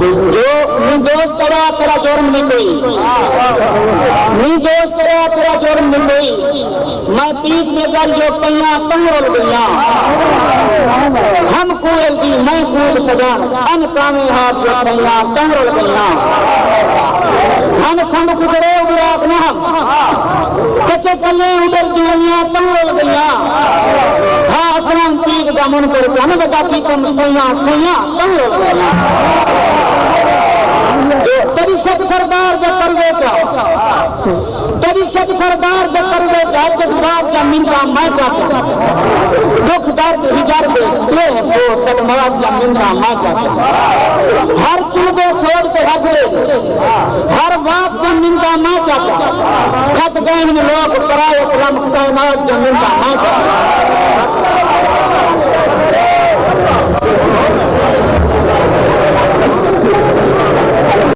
جو دوست کرا تیرا جرم نہیں کوئی، دوست کرا تیرا جرم نہیں کوئی، میں پیٹ میں گل جو پہیاں تنگل گئی ہم کوئل کی میں خوب سجان ان کامیں ہاتھ جو پہیاں تنگل گئی ہم کھنڈ کھدرے اڑاک نہ کچے پلے ادھر گیا تنگل گئی ہاں اسلام پیٹ کا من کر کے ہمیں بتا کی تم سیاں تنگل گئی تری سب سردار جو کروے کا تری سب سردار جو کروے کا جذبات کا منگا میں چاہتا دکھ درد ہجار دے وہ سب مراد کا منگا میں چاہتا ہر چیزیں چھوڑ کے رکھ لے ہر بات کا منگا میں چاہتا خط گئے لوگ پرائے اسلام کائنات کا منگا میں چاہتا